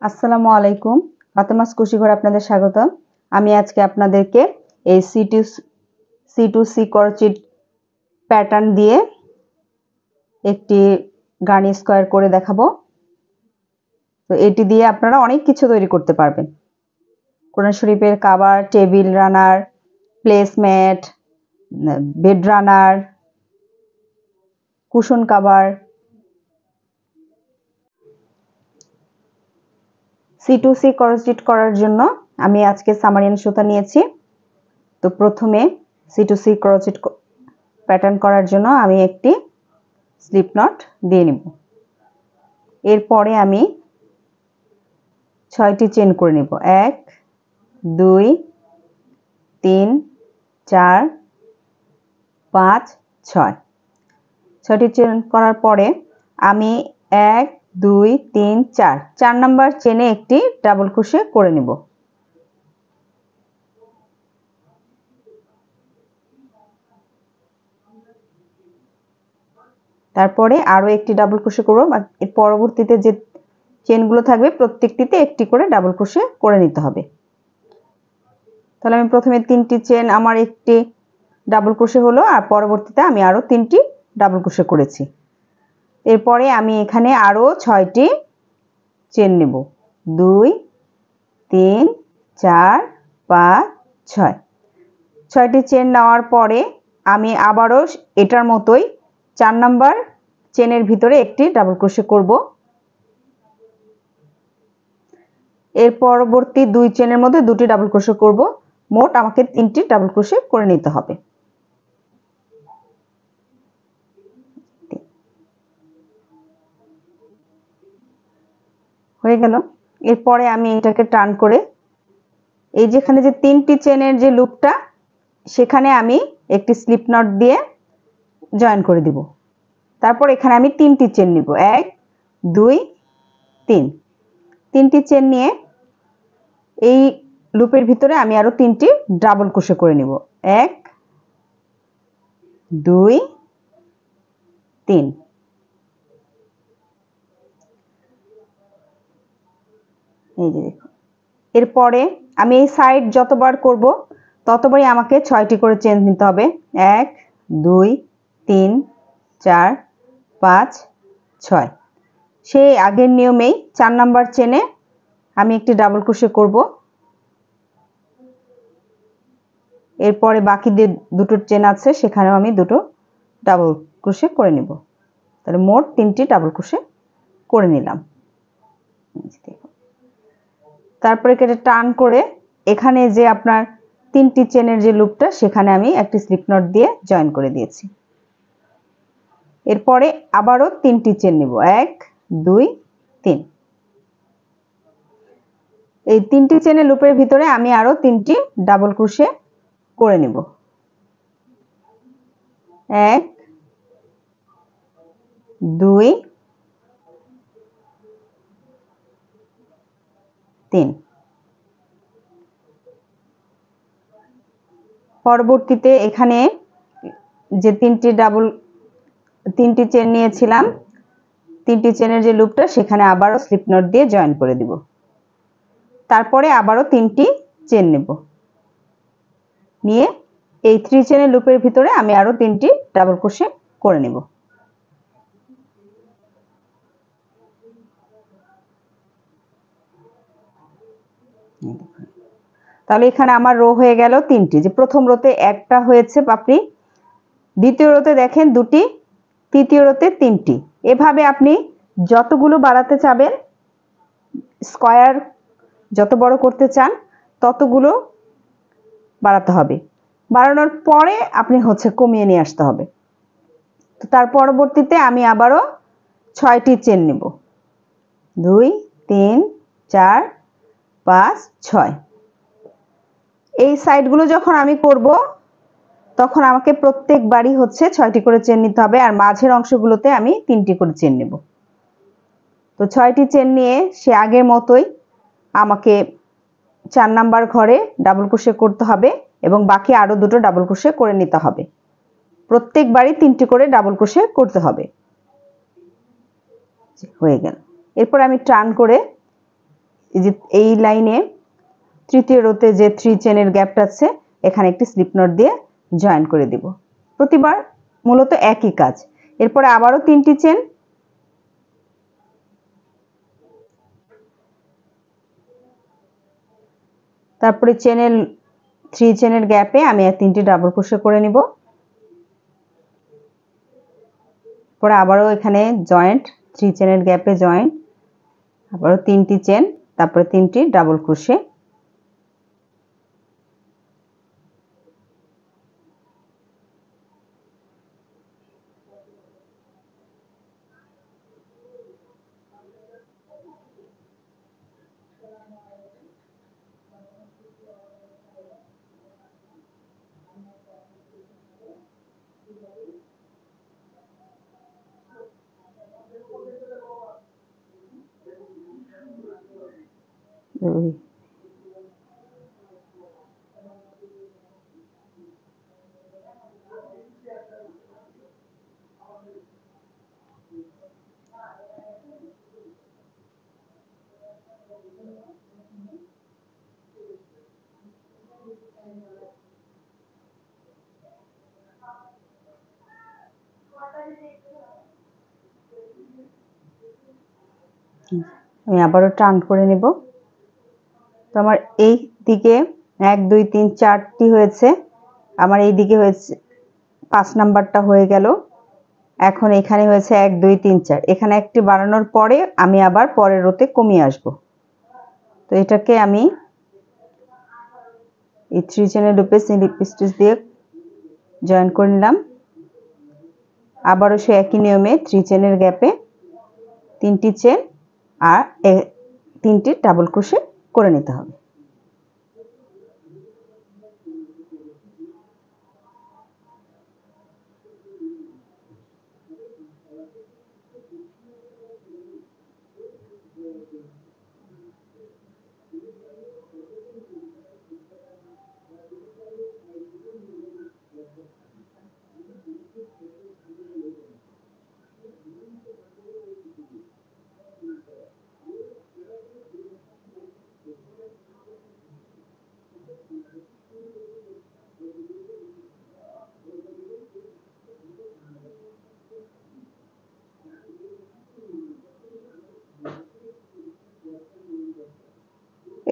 আসসালামু আলাইকুম। ফাতেমাস কুশি ঘর আপনাদের স্বাগতম। আমি আজকে আপনাদেরকে এই সি2সি করচিট প্যাটার্ন দিয়ে একটি গার্নি স্কোয়ার করে দেখাবো। তো এটি দিয়ে আপনারা অনেক কিছু তৈরি করতে পারবেন। কোরআন শরীফের cover, table runner, placemat, bed runner, cushion cover. সি2সি করচিট করার জন্য আমি আজকে সামারিয়ান সুতা নিয়েছি। তো প্রথমে সি2সি ক্রোচেট প্যাটার্ন করার জন্য আমি একটি স্লিপ নট দিয়ে নিব। এরপরে আমি 6টি চেন করে নিব। 1 2 3 4 5 6। 6টি চেন করার পরে আমি 1 2 3 4 নাম্বার চেনে একটি ডাবল ক্রোশে করে নিব। তারপরে আরো একটি ডাবল ক্রোশে করব। এর পরবর্তীতে যে চেনগুলো থাকবে প্রত্যেকটিতে একটি করে ডাবল ক্রোশে করে নিতে হবে। তাহলে আমি প্রথমে 3টি চেন, আমার একটি ডাবল ক্রোশে হলো, আর পরবর্তীতে আমি আরো 3টি ডাবল ক্রোশে করেছি। এরপরে আমি এখানে আরো 6টি চেন নেব। 2 3 4 5 6। 6টি চেন নেওয়ার পরে আমি আবারও এটার মতোই 4 নাম্বার চেনের ভিতরে একটি ডাবল ক্রোশে করব। এর পরবর্তী 2 চেনের মধ্যে 2টি ডাবল ক্রোশে করব। মোট আমাকে 3টি ডাবল ক্রোশে করে নিতে হবে। হয়ে গেল। এরপরে আমি এটাকে টার্ন করে এই যেখানে যে 3টি চেনের যে লুপটা, সেখানে আমি একটি স্লিপ নট দিয়ে জয়েন করে দিব। তারপর এখানে আমি 3টি চেন নিব। 1 2 3। 3টি চেন নিয়ে এই লুপের ভিতরে আমি আরো 3টি ডাবল ক্রোশে করে নিব। 1 2 3। এই যে দেখুন। এরপরে আমি এই সাইড যতবার করব ততবারই আমাকে 6টি করে চেন নিতে হবে। 1 2 3 4 5 6। সেই আগের নিয়মেই 4 নাম্বার চেনে আমি একটি ডাবল ক্রোশে করব। এরপরে বাকি যে দুটো চেন আছে সেখানেও আমি দুটো ডাবল ক্রোশে করে নিব। তাহলে মোট 3টি ডাবল ক্রোশে করে নিলাম। তারপরে কেটে টার্ন করে এখানে যে আপনার 3টি চেনের যে লুপটা, সেখানে আমি একটি স্লিপ নট দিয়ে জয়েন করে দিয়েছি। এরপরে আবারও 3টি চেন নিব। 1 2 3। এই 3টি চেনের লুপের ভিতরে আমি আরো 3টি ডাবল ক্রোশে করে নিব। 1 2 3। পরবর্তীতে এখানে যে 3টি চেন নিয়েছিলাম, 3টি চেনের যে লুপটা, সেখানে আবারও স্লিপ নট দিয়ে জয়েন করে দিব। তারপরে আবারও 3টি চেন নেব। নিয়ে এই 3 চেনের লুপের ভিতরে আমি আরো 3টি ডাবল ক্রোশে করে নেব। তাহলে এখানে আমার রো হয়ে গেল 3টি। যে প্রথম রোতে একটা হয়েছে পাপড়ি, দ্বিতীয় রোতে দেখেন 2টি, তৃতীয় রোতে 3টি। এভাবে আপনি যতগুলো বাড়াতে চাবেন, স্কয়ার যত বড় করতে চান ততগুলো বাড়াতে হবে। বাড়ানোর পরে আপনি কমিয়ে নিয়ে আসতে হবে। তো তার পরবর্তীতে আমি আবারও 6টি চেন নেব। 2 3 4 5 6। এই সাইডগুলো যখন আমি করব তখন আমাকে প্রত্যেকবারই 6টি করে চেন নিতে হবে, আর মাঝের অংশগুলোতে আমি 3টি করে চেন নেব। তো 6টি চেন নিয়ে সে আগের মতোই আমাকে 4 নাম্বার ঘরে ডাবল ক্রোশে করতে হবে এবং বাকি আরো দুটো ডাবল ক্রোশে করে নিতে হবে। প্রত্যেকবারই 3টি করে ডাবল ক্রোশে করতে হবে। হয়ে গেল। এরপর আমি টার্ন করে এই যে এই লাইনে তৃতীয় রোতে যে 3 চেনের গ্যাপটা আছে এখানে একটি স্লিপ নট দিয়ে জয়েন করে দিব। প্রতিবার মূলত একই কাজ। এরপরে আবারও 3টি চেন, তারপরে 3 চেনের গ্যাপে আমি 3টি ডাবল ক্রোশে করে নিব। পরে আবারও এখানে জয়েন্ট, 3 চেনের গ্যাপে জয়েন্ট, আবারও 3টি চেন, তারপরে 3টি ডাবল ক্রোশে। আমি আবারও টার্ন করে নেব। তো আমার এই দিকে 1 2 3 4টি হয়েছে, আমার এই দিকে হয়েছে 5 নাম্বারটা হয়ে গেল। এখন এখানে হয়েছে 1 2 3 4, এখানে একটি বাড়ানোর পরে আমি আবার পরের রোতে কমিয়ে আসব। তো এটাকে আমি এই 3 চেনের লুপে স্লিপ স্টিচ দিয়ে জয়েন করে নিলাম। আবারও সে একই নিয়মে 3 চেনের গ্যাপে 3টি চেন আর 3টি ডাবল ক্রোশে করে নিতে হবে।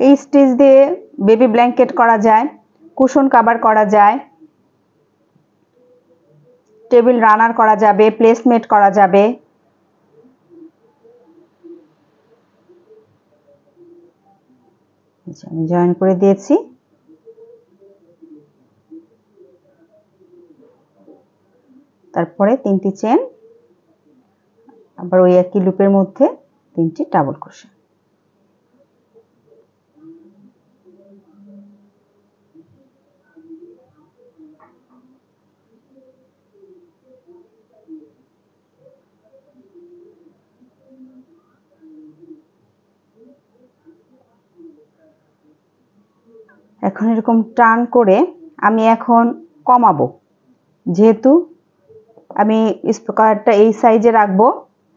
এই স্টিচ দিয়ে বেবি ব্ল্যাঙ্কেট করা যায়, কুশন কভার করা যায়, টেবিল রানার করা যাবে, প্লেসমেট করা যাবে। আমি জয়েন করে দিয়েছি। তারপরে 3টি চেন, আবার ওই একই লুপের মধ্যে 3টি ডাবল ক্রোশে। এখন এরকম টার্ন করে আমি এখন কমাবো, যেহেতু আমি স্কয়ারটা এই সাইজে রাখবো।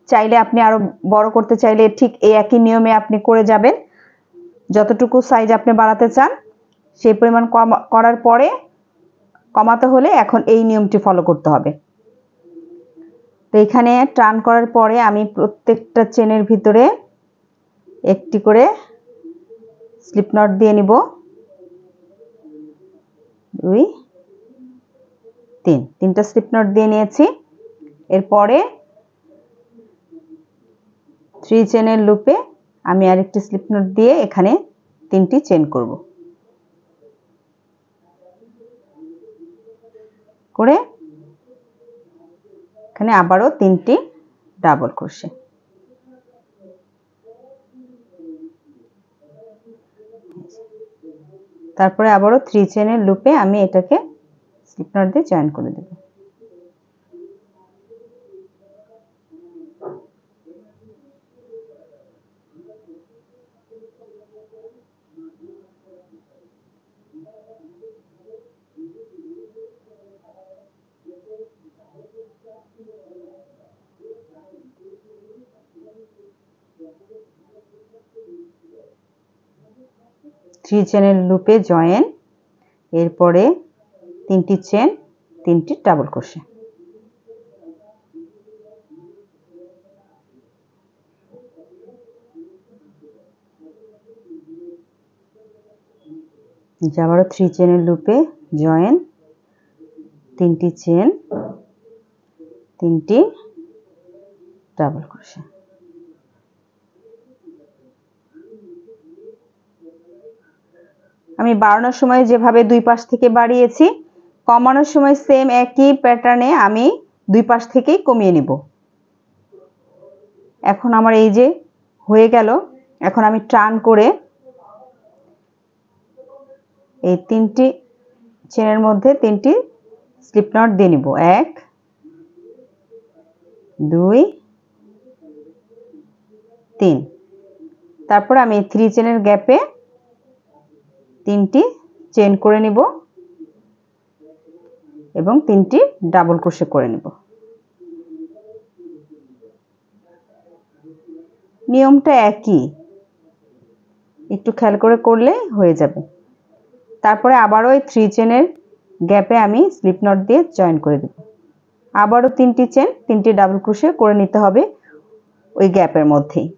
চাইলে আপনি আরো বড় করতে চাইলে ঠিক এই একই নিয়মে আপনি করে যাবেন। যতটুকু সাইজ আপনি বাড়াতে চান সেই পরিমাণ করার পরে কমাতে হলে এখন এই নিয়মটি ফলো করতে হবে। তো এখানে টার্ন করার পরে আমি প্রত্যেকটা চেনের ভিতরে একটি করে স্লিপ নট দিয়ে নিব। 2 3, 3টা স্লিপ নট দিয়ে নিয়েছি। এরপরে 3 চেনের লুপে আমি আরেকটি স্লিপ নট দিয়ে এখানে 3টি চেন করব, করে এখানে আবারও 3টি ডাবল ক্রোশে। তারপরে আবারও 3 চেনের লুপে আমি এটাকে স্লিপ নট দিয়ে জয়েন করে দেব। 3 চেনের লুপে জয়েন, এরপরে 3টি চেন, 3টি ডাবল ক্রোশে। আবারও 3 চেনের লুপে জয়েন, 3টি চেন, 3টি ডাবল ক্রোশে। আমি বাড়ানোর সময় যেভাবে দুই পাশ থেকে বাড়িয়েছি, কমানোর সময় সেম একই প্যাটার্নে আমি দুই পাশ থেকেই কমিয়ে নিব। এখন আমার এই যে হয়ে গেল, এখন আমি টার্ন করে এই 3টি চেনের মধ্যে 3টি স্লিপ নট দিয়ে নিব। 1 2 3। তারপর আমি 3 চেনের গ্যাপে 3টি চেন করে নিব এবং 3টি ডাবল ক্রোশে করে নিব। নিয়মটা একই, একটু খেয়াল করে করলে হয়ে যাবে। তারপরে আবারও ওই 3 চেনের গ্যাপে আমি স্লিপ নট দিয়ে জয়েন করে দেব। আবারও 3টি চেন, 3টি ডাবল ক্রোশে করে নিতে হবে ওই গ্যাপের মধ্যেই।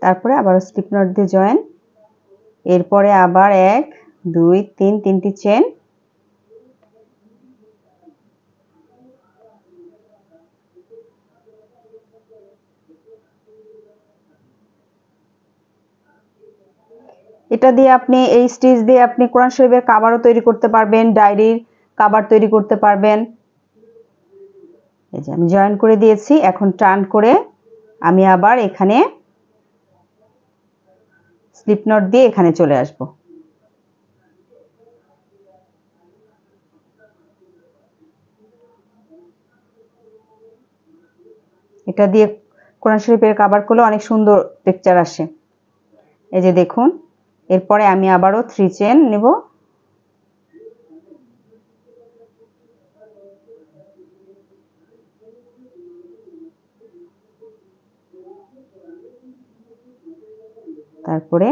তারপরে আবার স্লিপ নট দিয়ে জয়েন, এরপরে আবার 1 2 3 3টি চেন, এটা দিয়ে আপনি এই স্টিচ দিয়ে আপনি কোরআন শরীফের কভারও তৈরি করতে পারবেন, ডায়েরির কভার তৈরি করতে পারবেন। এই যে আমি জয়েন করে দিয়েছি, এখন টার্ন করে আমি আবার এখানে স্লিপ নট দিয়ে এখানে চলে আসব। এটা দিয়ে কোরআন শরীফের কভার করলে অনেক সুন্দর টেক্সচার আসে। এই যে দেখুন, এরপরে আমি আবারও 3 চেন নেব, তারপরে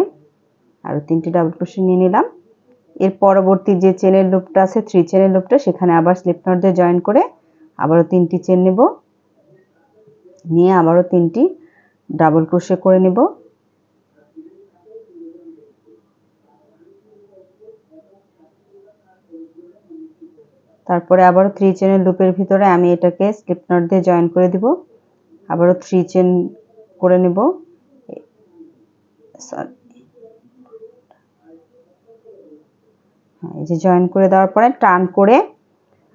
আরো 3টি ডাবল ক্রোশে নিয়ে নিলাম। এর পরবর্তী যে চেনের লুপটা আছে 3 চেনের লুপটা, সেখানে আবার স্লিপ নট দিয়ে জয়েন করে আবারও 3টি চেন নেব, নিয়ে আবারও 3টি ডাবল ক্রোশে করে নেব। তারপরে আবারও 3 চেনের লুপের ভিতরে আমি এটাকে স্লিপ নট দিয়ে জয়েন করে দিব, আবারও 3 চেন করে নেব। এই যে জয়েন করে দেওয়ার পরে টার্ন করে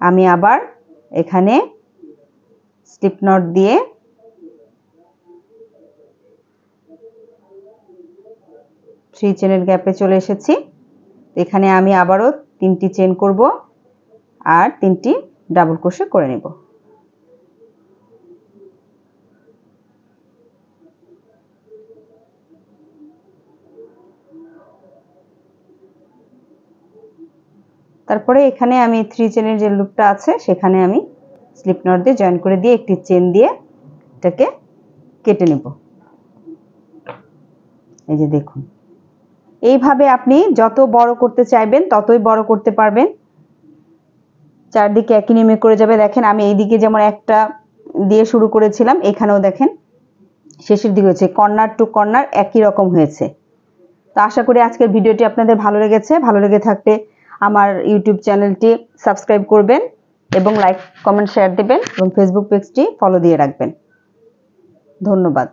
আমি আবার এখানে স্লিপ নট দিয়ে থ্রি চেনের গ্যাপে চলে এসেছি। এখানে আমি আবারও 3টি চেন করব আর 3টি ডাবল ক্রোশে করে নেব। তারপরে এখানে আমি 3 চেনের যে লুপটা আছে সেখানে আমি স্লিপ নট দিয়ে জয়েন করে দিয়ে একটি চেন দিয়ে এটাকে কেটে নেব। এই যে দেখুন, এইভাবে আপনি যত বড় করতে চাইবেন ততই বড় করতে পারবেন, চারদিকে একই নিয়মে করে যাবে। দেখেন আমি এইদিকে যেমন একটা দিয়ে শুরু করেছিলাম, এখানেও দেখেন শেষের দিকে হচ্ছে কর্নার টু কর্নার একই রকম হয়েছে। তো আশা করি আজকের ভিডিওটি আপনাদের ভালো লেগেছে। ভালো লেগে থাকলে আমার ইউটিউব চ্যানেলটি সাবস্ক্রাইব করবেন এবং লাইক কমেন্ট শেয়ার দেবেন এবং ফেসবুক পেজটি ফলো দিয়ে রাখবেন। ধন্যবাদ।